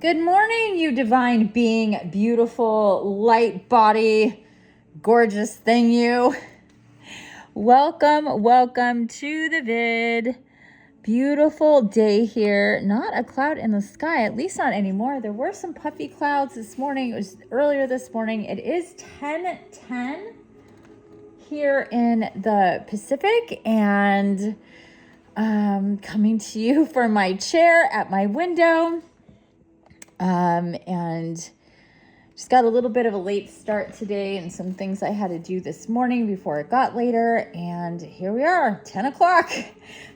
Good morning, you divine being, beautiful, light body, gorgeous thing you. Welcome to the vid. Beautiful day here. Not a cloud in the sky, at least not anymore. There were some puffy clouds this morning. It was earlier this morning. It is 10:10 here in the Pacific, and coming to you from my chair at my window. And just got a little bit of a late start today and some things I had to do this morning before it got later. And here we are, 10 o'clock.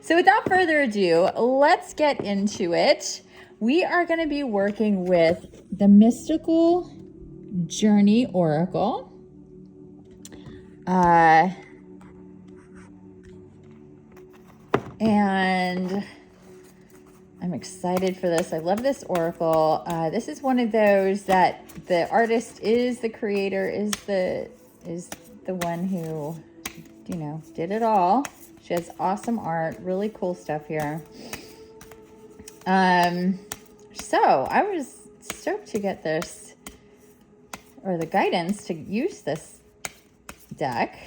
So without further ado, let's get into it. We are going to be working with the Mystical Journey Oracle. And I'm excited for this. I love this oracle. This is one of those that the artist is the creator, is the one who, did it all. She has awesome art, really cool stuff here. So I was stoked to get this, or the guidance to use this deck.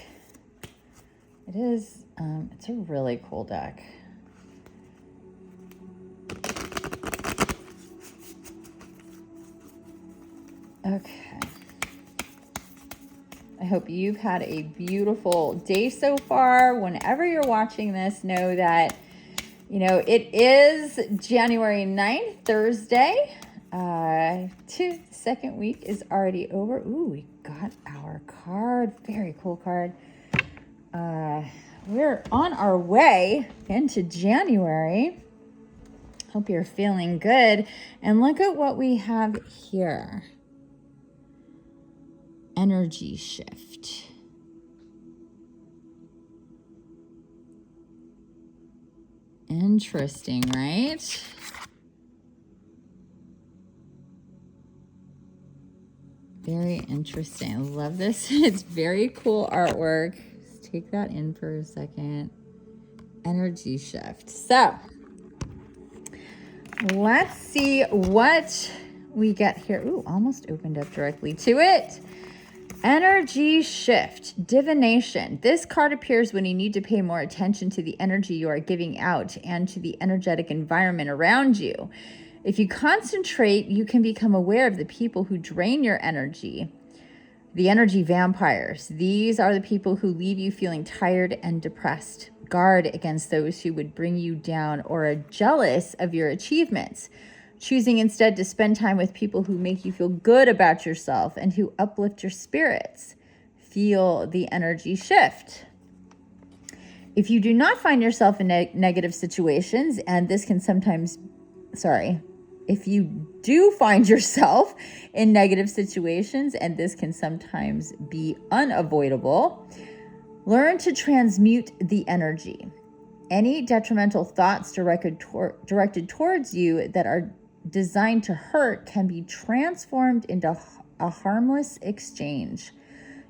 It is, it's a really cool deck. Okay. I hope you've had a beautiful day so far. Whenever you're watching this, know that, it is January 9th, Thursday. The second week is already over. Ooh, we got our card. Very cool card. We're on our way into January. Hope you're feeling good. And look at what we have here. Energy shift. Interesting, right? Very interesting. I love this. It's very cool artwork. Just take that in for a second. Energy shift. So let's see what we get here. Ooh, almost opened up directly to it. Energy shift, divination. This card appears when you need to pay more attention to the energy you are giving out and to the energetic environment around you. If you concentrate, you can become aware of the people who drain your energy. The energy vampires. These are the people who leave you feeling tired and depressed. Guard against those who would bring you down or are jealous of your achievements. Choosing instead to spend time with people who make you feel good about yourself and who uplift your spirits. Feel the energy shift. If you do not find yourself in negative situations, and this can sometimes, if you do find yourself in negative situations, and this can sometimes be unavoidable, learn to transmute the energy. Any detrimental thoughts directed towards you that are designed to hurt can be transformed into a harmless exchange.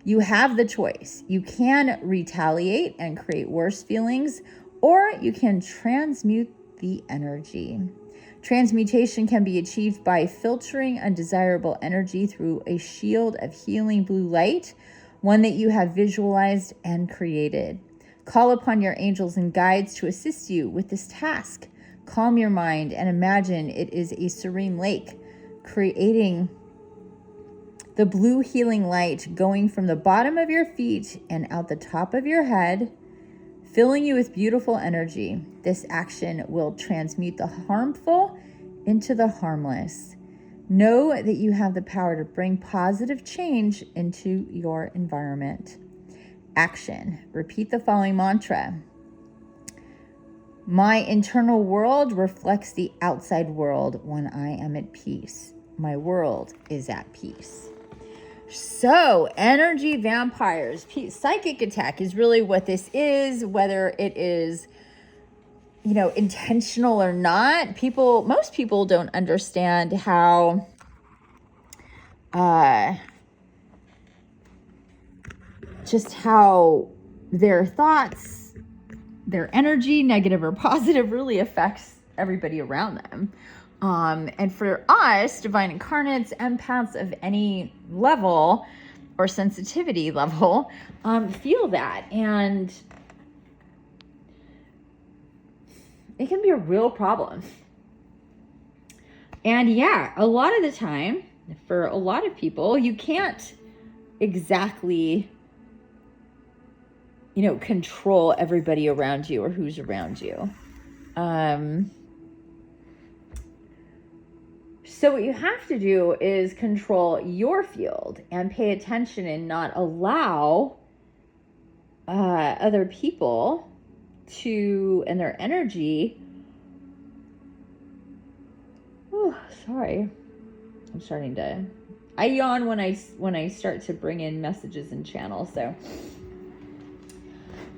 You have the choice. You can retaliate and create worse feelings, or you can transmute the energy. Transmutation can be achieved by filtering undesirable energy through a shield of healing blue light, one that you have visualized and created. Call upon your angels and guides to assist you with this task. Calm your mind and imagine it is a serene lake, creating the blue healing light going from the bottom of your feet and out the top of your head, filling you with beautiful energy. This action will transmute the harmful into the harmless. Know that you have the power to bring positive change into your environment. Action. Repeat the following mantra. My internal world reflects the outside world when I am at peace. My world is at peace. So, energy vampires, psychic attack is really what this is, whether it is, intentional or not. Most people don't understand how, just how their thoughts, their energy, negative or positive, really affects everybody around them. And for us, divine incarnates, empaths of any level or sensitivity level, feel that. And it can be a real problem. And yeah, a lot of the time, for a lot of people, you can't exactly, control everybody around you or who's around you. So what you have to do is control your field and pay attention and not allow other people and their energy. Oh, sorry. I yawn when I start to bring in messages and channels. So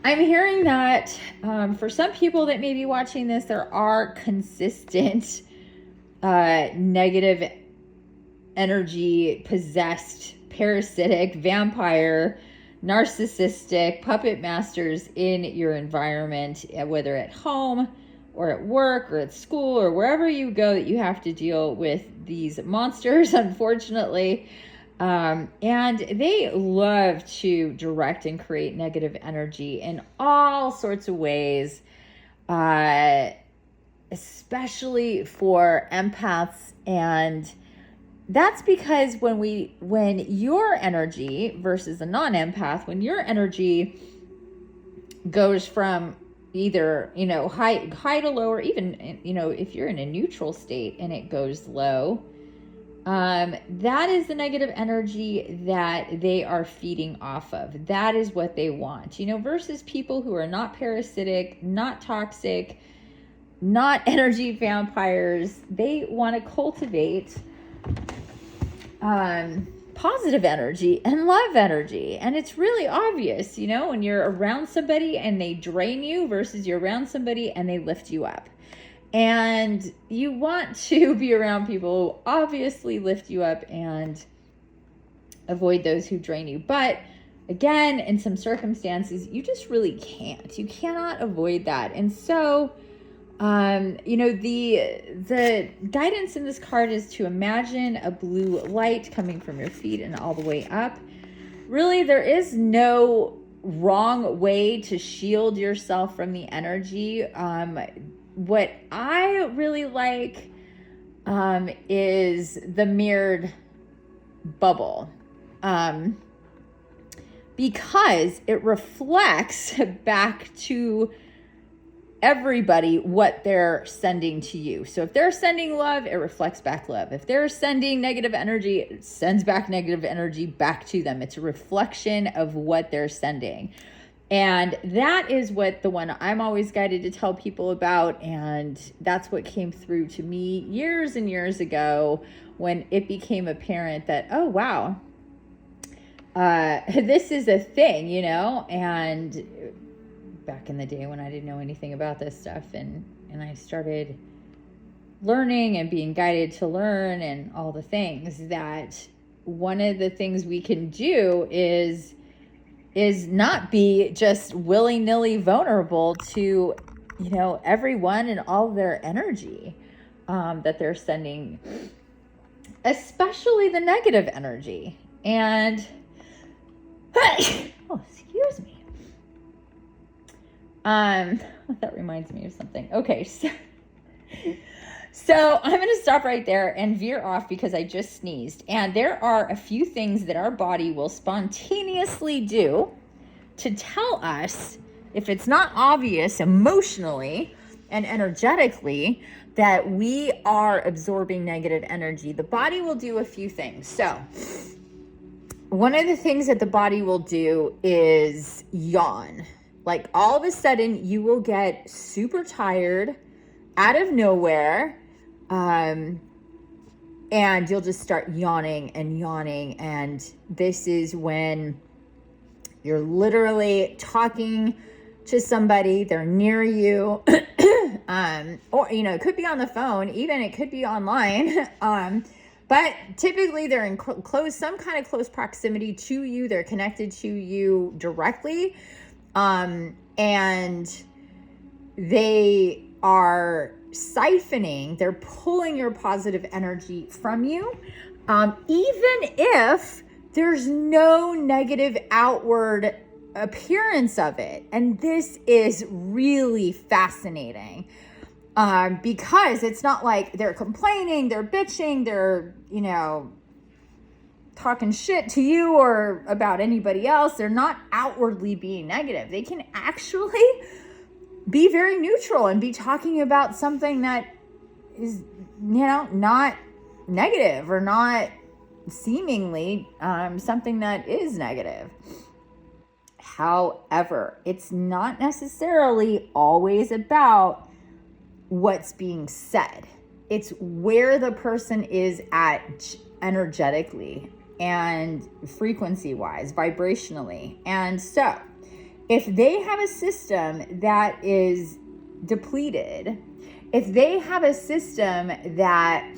I'm hearing that for some people that may be watching this, there are consistent negative energy, possessed, parasitic, vampire, narcissistic puppet masters in your environment, whether at home or at work or at school or wherever you go, that you have to deal with these monsters, unfortunately. And they love to direct and create negative energy in all sorts of ways, especially for empaths. And that's because when your energy versus a non-empath, when your energy goes from either, high to low, or even, if you're in a neutral state and it goes low, that is the negative energy that they are feeding off of. That is what they want, versus people who are not parasitic, not toxic, not energy vampires. They want to cultivate positive energy and love energy. And it's really obvious, when you're around somebody and they drain you versus you're around somebody and they lift you up. And you want to be around people who obviously lift you up and avoid those who drain you. But again, in some circumstances, you just really can't. You cannot avoid that. And so, the guidance in this card is to imagine a blue light coming from your feet and all the way up. Really, there is no wrong way to shield yourself from the energy. What I really like is the mirrored bubble, because it reflects back to everybody what they're sending to you. So if they're sending love, it reflects back love. If they're sending negative energy, it sends back negative energy back to them. It's a reflection of what they're sending. And that is what the one I'm always guided to tell people about. And that's what came through to me years and years ago when it became apparent that, oh, wow, this is a thing, and back in the day when I didn't know anything about this stuff, and I started learning and being guided to learn and all the things, that one of the things we can do is not be just willy-nilly vulnerable to, everyone and all their energy that they're sending, especially the negative energy. And oh, excuse me. That reminds me of something. Okay, so I'm going to stop right there and veer off because I just sneezed. And there are a few things that our body will spontaneously do to tell us, if it's not obvious emotionally and energetically, that we are absorbing negative energy. The body will do a few things. So one of the things that the body will do is yawn. Like, all of a sudden you will get super tired out of nowhere, and you'll just start yawning. And this is when you're literally talking to somebody, they're near you, or, it could be on the phone, even it could be online, but typically they're in some kind of close proximity to you. They're connected to you directly. And they are siphoning, they're pulling your positive energy from you, even if there's no negative outward appearance of it. And this is really fascinating, because it's not like they're complaining, they're bitching, they're, talking shit to you or about anybody else. They're not outwardly being negative. They can actually be very neutral and be talking about something that is, not negative, or not seemingly something that is negative. However, it's not necessarily always about what's being said. It's where the person is at energetically and frequency wise, vibrationally. And so if they have a system that is depleted, if they have a system that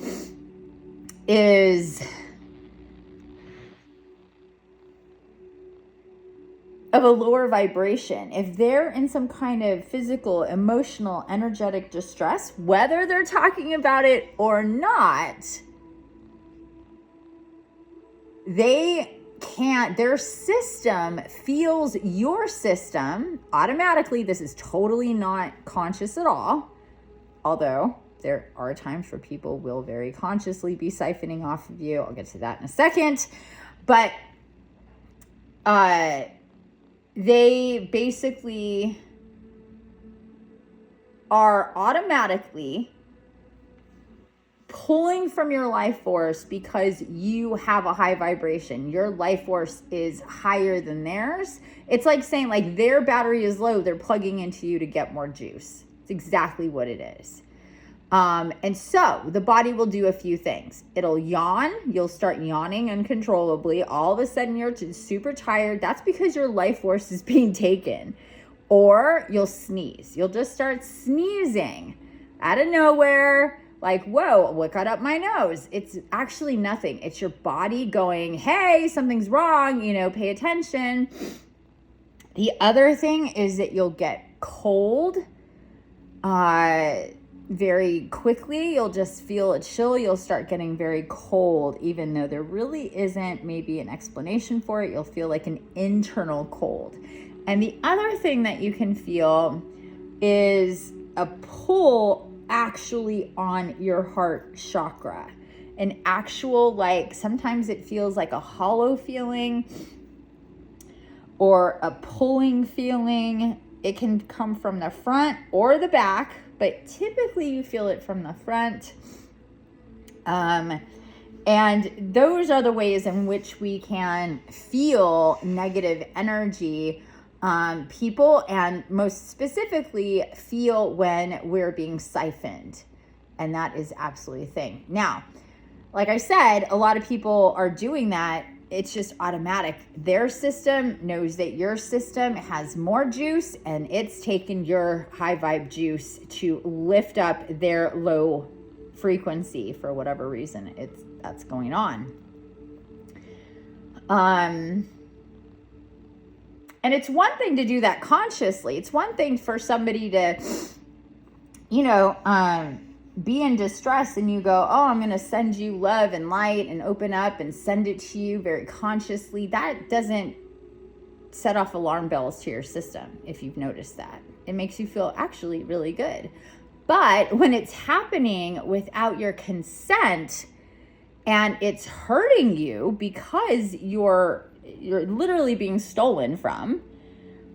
is of a lower vibration, if they're in some kind of physical, emotional, energetic distress, whether they're talking about it or not, their system feels your system automatically. This is totally not conscious at all. Although there are times where people will very consciously be siphoning off of you. I'll get to that in a second. But they basically are automatically pulling from your life force because you have a high vibration. Your life force is higher than theirs. It's like saying, like, their battery is low, they're plugging into you to get more juice. It's exactly what it is. And so the body will do a few things. It'll yawn. You'll start yawning uncontrollably. All of a sudden you're super tired. That's because your life force is being taken. Or you'll sneeze. You'll just start sneezing out of nowhere. Like, whoa, what got up my nose? It's actually nothing. It's your body going, hey, something's wrong, pay attention. The other thing is that you'll get cold very quickly. You'll just feel a chill. You'll start getting very cold, even though there really isn't maybe an explanation for it. You'll feel like an internal cold. And the other thing that you can feel is a pull actually on your heart chakra. An actual, like, sometimes it feels like a hollow feeling or a pulling feeling. It can come from the front or the back, but typically you feel it from the front. And those are the ways in which we can feel negative energy. People, and most specifically, feel when we're being siphoned. And that is absolutely a thing. Now, like I said, a lot of people are doing that. It's just automatic. Their system knows that your system has more juice, and it's taken your high vibe juice to lift up their low frequency for whatever reason that's going on. And it's one thing to do that consciously. It's one thing for somebody to, be in distress and you go, oh, I'm going to send you love and light and open up and send it to you very consciously. That doesn't set off alarm bells to your system, if you've noticed that. It makes you feel actually really good. But when it's happening without your consent and it's hurting you because you're literally being stolen from,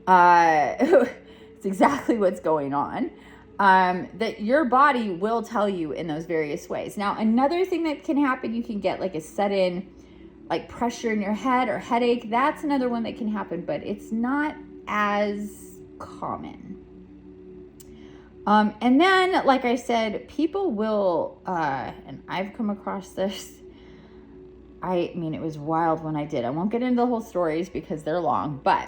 it's exactly what's going on, that your body will tell you in those various ways. Now, another thing that can happen, you can get like a sudden like pressure in your head or headache. That's another one that can happen, but it's not as common. And then, like I said, people will, and I've come across this, I mean, it was wild when I did. I won't get into the whole stories because they're long, but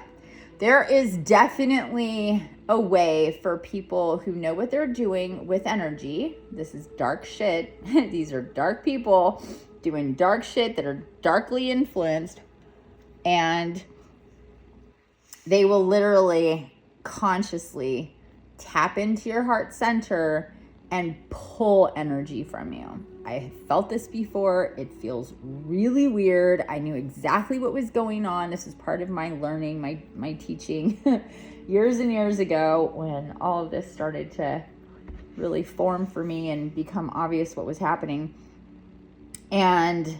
there is definitely a way for people who know what they're doing with energy. This is dark shit. These are dark people doing dark shit that are darkly influenced, and they will literally consciously tap into your heart center and pull energy from you. I have felt this before. It feels really weird. I knew exactly what was going on. This is part of my learning, my teaching years and years ago, when all of this started to really form for me and become obvious what was happening. And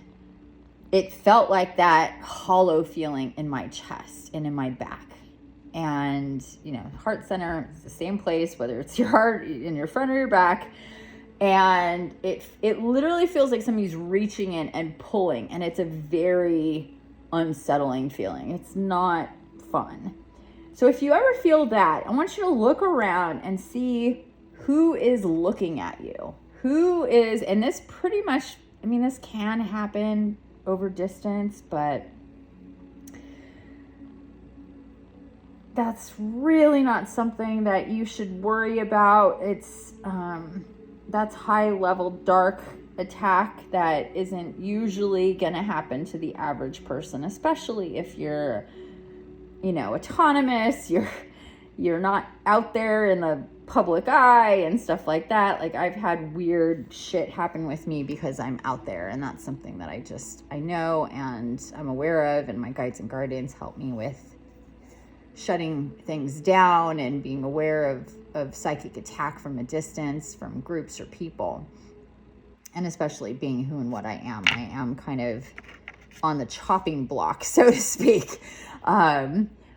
it felt like that hollow feeling in my chest and in my back. And, heart center is the same place, whether it's your heart in your front or your back. And it literally feels like somebody's reaching in and pulling. And it's a very unsettling feeling. It's not fun. So if you ever feel that, I want you to look around and see who is looking at you. Who is, and this pretty much, this can happen over distance, but that's really not something that you should worry about. It's that's high level dark attack that isn't usually going to happen to the average person, especially if you're autonomous, you're not out there in the public eye and stuff like that. Like, I've had weird shit happen with me because I'm out there, and that's something that I know and I'm aware of, and my guides and guardians help me with shutting things down and being aware of psychic attack from a distance, from groups or people, and especially being who and what I am. I am kind of on the chopping block, so to speak,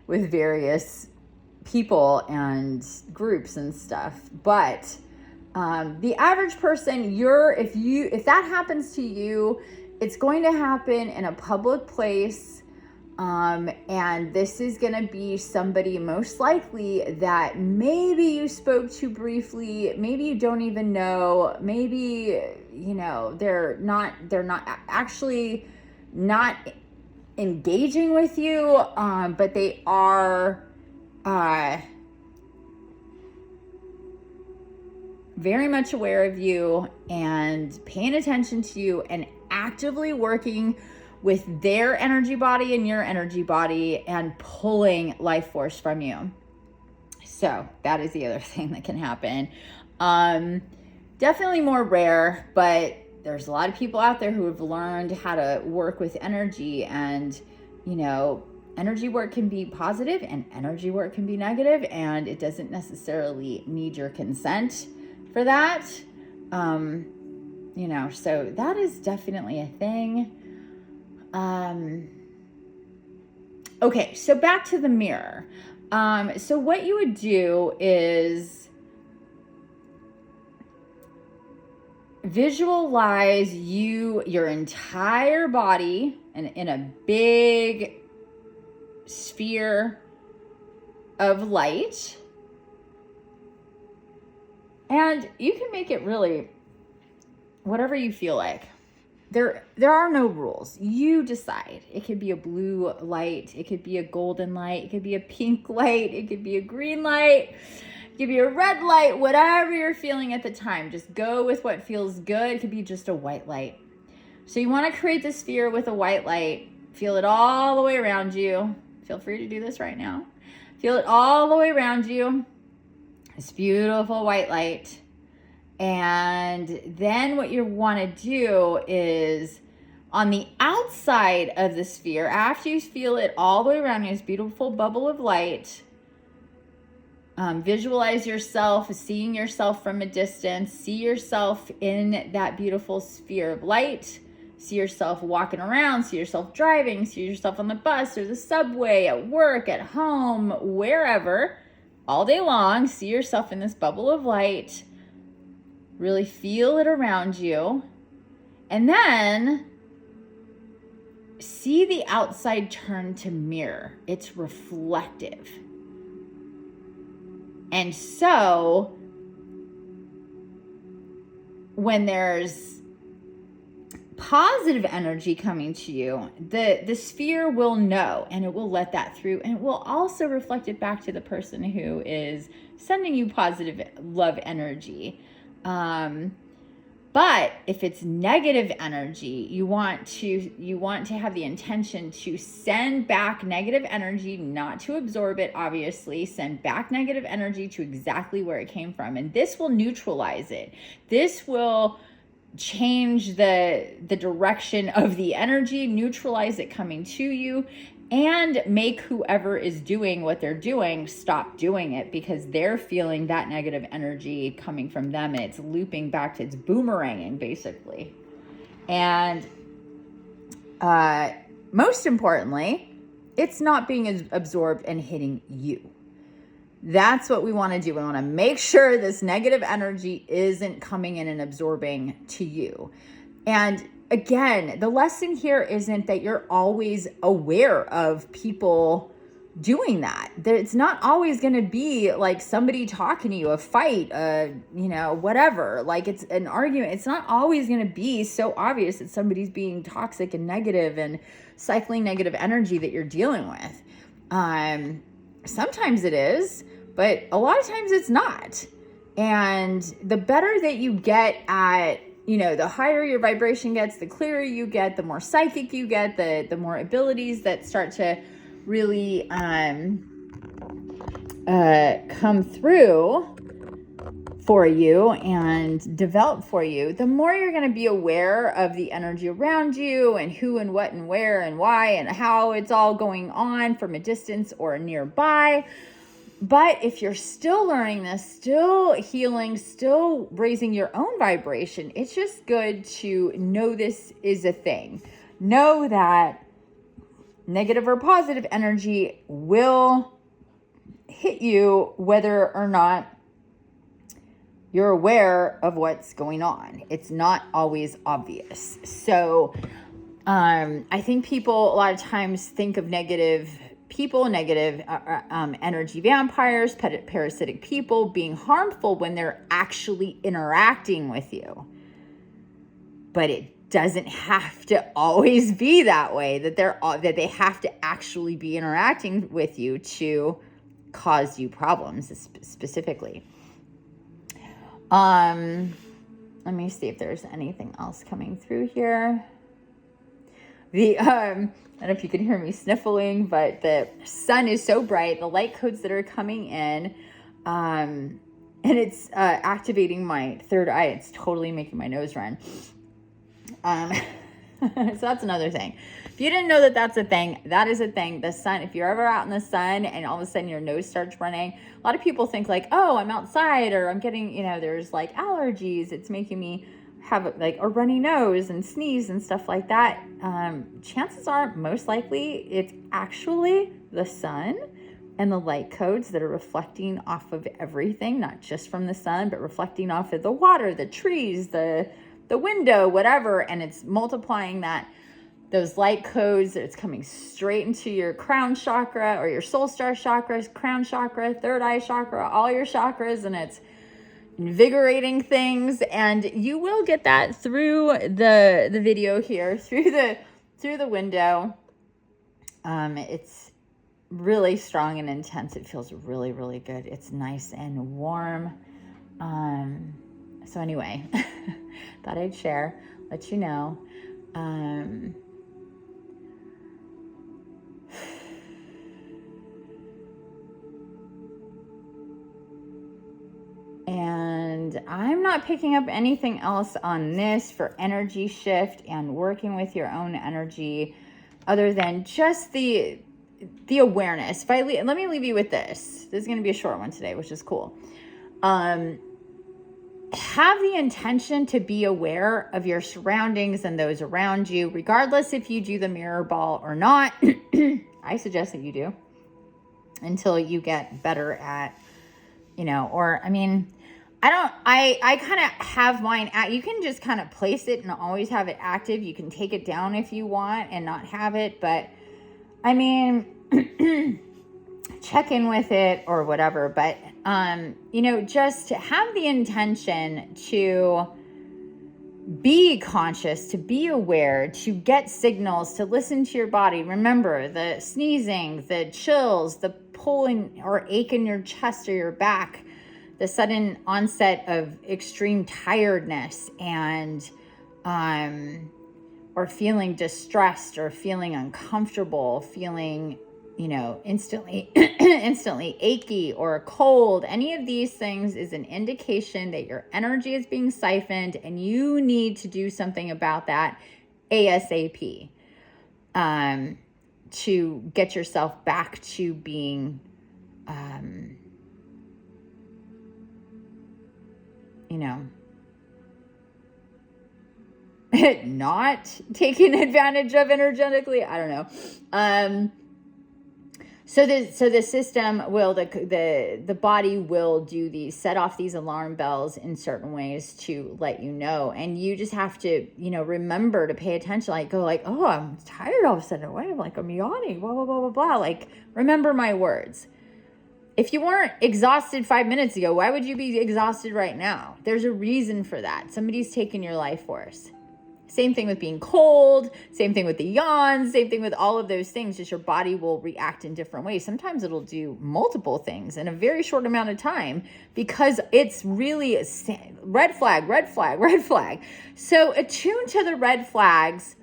with various people and groups and stuff. But the average person, if that happens to you, it's going to happen in a public place. And this is going to be somebody most likely that maybe you spoke to briefly, maybe you don't even know, maybe, they're not actually not engaging with you, but they are, very much aware of you and paying attention to you and actively working with their energy body and your energy body and pulling life force from you. So that is the other thing that can happen. Definitely more rare, but there's a lot of people out there who have learned how to work with energy, and, energy work can be positive and energy work can be negative, and it doesn't necessarily need your consent for that. So that is definitely a thing. Okay, so back to the mirror. So what you would do is visualize your entire body in a big sphere of light. And you can make it really whatever you feel like. There are no rules. You decide. It could be a blue light. It could be a golden light. It could be a pink light. It could be a green light. It could be a red light. Whatever you're feeling at the time. Just go with what feels good. It could be just a white light. So you want to create this sphere with a white light. Feel it all the way around you. Feel free to do this right now. Feel it all the way around you. This beautiful white light. And then what you want to do is on the outside of the sphere, after you feel it all the way around you, this beautiful bubble of light, visualize yourself, seeing yourself from a distance, see yourself in that beautiful sphere of light, see yourself walking around, see yourself driving, see yourself on the bus or the subway, at work, at home, wherever, all day long, see yourself in this bubble of light. Really feel it around you. And then see the outside turn to mirror. It's reflective. And so when there's positive energy coming to you, the sphere will know, and it will let that through, and it will also reflect it back to the person who is sending you positive love energy. But if it's negative energy, you want to have the intention to send back negative energy, not to absorb it, obviously. Send back negative energy to exactly where it came from. And this will neutralize it. This will change the direction of the energy, neutralize it coming to you, and make whoever is doing what they're doing stop doing it, because they're feeling that negative energy coming from them, and it's looping back to, it's boomeranging basically. And most importantly, it's not being absorbed and hitting you. That's what we want to do. We want to make sure this negative energy isn't coming in and absorbing to you. And again, the lesson here isn't that you're always aware of people doing that. It's not always going to be like somebody talking to you, a fight, whatever. Like it's an argument. It's not always going to be so obvious that somebody's being toxic and negative and cycling negative energy that you're dealing with. Sometimes it is, but a lot of times it's not. And the better that you get at, the higher your vibration gets, the clearer you get, the more psychic you get, the more abilities that start to really come through for you and develop for you, the more you're going to be aware of the energy around you and who and what and where and why and how it's all going on from a distance or nearby. But if you're still learning this, still healing, still raising your own vibration, it's just good to know this is a thing. Know that negative or positive energy will hit you whether or not you're aware of what's going on. It's not always obvious. So I think people a lot of times think of negative people, negative energy vampires, parasitic people being harmful when they're actually interacting with you. But it doesn't have to always be that way, that they have to actually be interacting with you to cause you problems specifically. Let me see if there's anything else coming through here. I don't know if you can hear me sniffling, but the sun is so bright, the light codes that are coming in, and it's activating my third eye. It's totally making my nose run. So that's another thing. If you didn't know that that's a thing, that is a thing. The sun, if you're ever out in the sun and all of a sudden your nose starts running, a lot of people think like, oh, I'm outside or I'm getting, there's like allergies. It's making me have like a runny nose and sneeze and stuff like that. Chances are most likely it's actually the sun and the light codes that are reflecting off of everything, not just from the sun, but reflecting off of the water, the trees, the window, whatever. And it's multiplying those light codes. It's coming straight into your crown chakra or your soul star chakras, crown chakra, third eye chakra, all your chakras. And it's invigorating things, and you will get that through the video here, through the window. It's really strong and intense. It feels really, really good. It's nice and warm. So anyway, thought I'd share, let you know. And I'm not picking up anything else on this for energy shift and working with your own energy other than just the awareness. Let me leave you with this. This is going to be a short one today, which is cool. Have the intention to be aware of your surroundings and those around you, regardless if you do the mirror ball or not. I suggest that you do until you get better at, I kind of have mine you can just kind of place it and always have it active. You can take it down if you want and not have it, but check in with it or whatever. But, just to have the intention to be conscious, to be aware, to get signals, to listen to your body. Remember the sneezing, the chills, the pulling or ache in your chest or your back, the sudden onset of extreme tiredness and, or feeling distressed or feeling uncomfortable, feeling, instantly, instantly achy or cold. Any of these things is an indication that your energy is being siphoned and you need to do something about that ASAP, to get yourself back to being, not taking advantage of energetically. I don't know. So the system will, the body will set off these alarm bells in certain ways to let you know. And you just have to, remember to pay attention, oh, I'm tired all of a sudden. Wait, I'm yawning, blah, blah, blah, blah, blah. Remember my words. If you weren't exhausted 5 minutes ago, why would you be exhausted right now? There's a reason for that. Somebody's taken your life force. Same thing with being cold, same thing with the yawns, same thing with all of those things. Just your body will react in different ways. Sometimes it'll do multiple things in a very short amount of time because it's really a red flag, red flag, red flag. So attune to the red flags.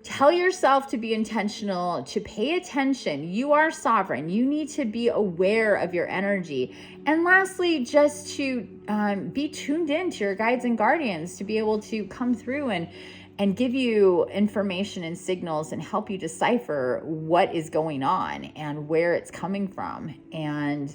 Tell yourself to be intentional, to pay attention. You are sovereign. You need to be aware of your energy. And lastly, just to be tuned in to your guides and guardians to be able to come through and give you information and signals and help you decipher what is going on and where it's coming from, and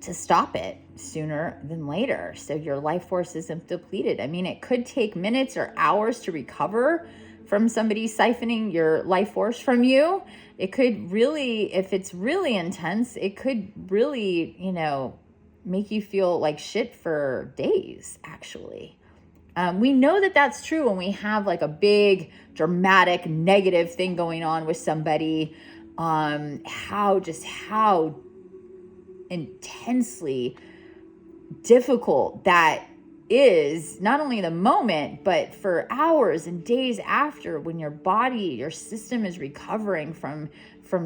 to stop it sooner than later so your life force isn't depleted. I mean, it could take minutes or hours to recover from somebody siphoning your life force from you. It could really, if it's really intense, it could really, make you feel like shit for days, actually. We know that that's true when we have a big, dramatic, negative thing going on with somebody. How intensely difficult that is, not only the moment, but for hours and days after, when your body, your system is recovering from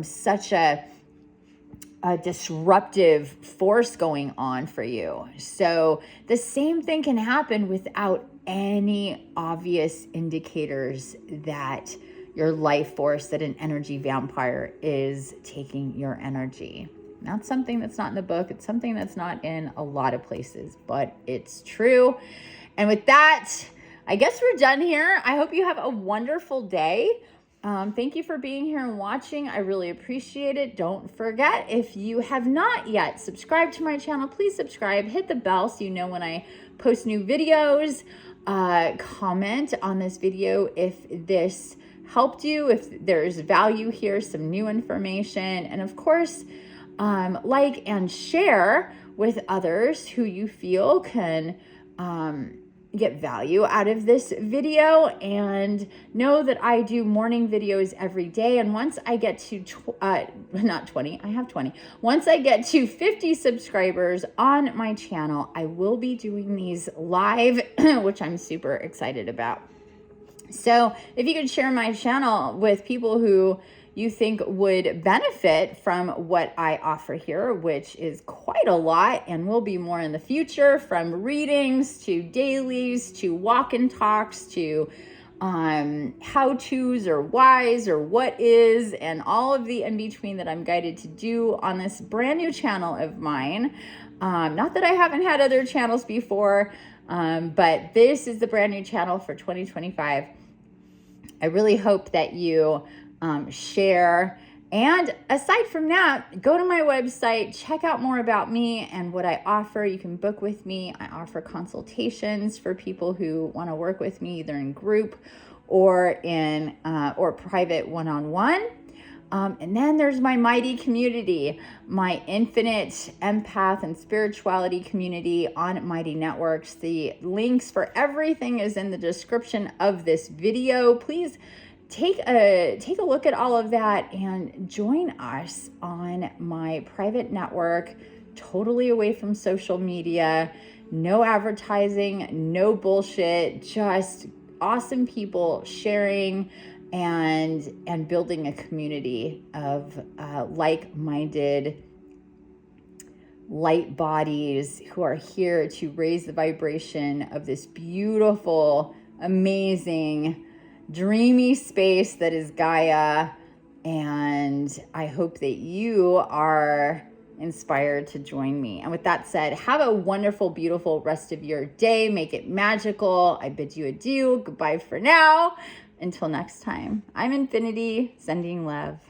such a disruptive force going on for you. So the same thing can happen without any obvious indicators that your life force, that an energy vampire is taking your energy. Not something that's not in the book. It's something that's not in a lot of places, but it's true. And with that, I guess we're done here. I hope you have a wonderful day. Thank you for being here and watching. I really appreciate it. Don't forget, if you have not yet subscribed to my channel, please subscribe. Hit the bell so you know when I post new videos. Comment on this video if this helped you, if there's value here, some new information. And of course, like and share with others who you feel can get value out of this video. And know that I do morning videos every day. And once I get to, not 20, I have 20. Once I get to 50 subscribers on my channel, I will be doing these live, which I'm super excited about. So if you could share my channel with people who you think would benefit from what I offer here, which is quite a lot and will be more in the future, from readings to dailies to walk-in talks to how-tos or whys or what is, and all of the in-between that I'm guided to do on this brand new channel of mine. Not that I haven't had other channels before, but this is the brand new channel for 2025. I really hope that you share. And aside from that, go to my website, check out more about me and what I offer. You can book with me. I offer consultations for people who want to work with me, either in group or in or private one-on-one. And then there's my mighty community, my infinite empath and spirituality community on Mighty Networks. The links for everything is in the description of this video. Please take a look at all of that and join us on my private network, totally away from social media, no advertising, no bullshit, just awesome people sharing and building a community of like-minded light bodies who are here to raise the vibration of this beautiful, amazing, dreamy space that is Gaia. And I hope that you are inspired to join me. And with that said, have a wonderful, beautiful rest of your day. Make it magical. I bid you adieu. Goodbye for now. Until next time, I'm Infiniti, sending love.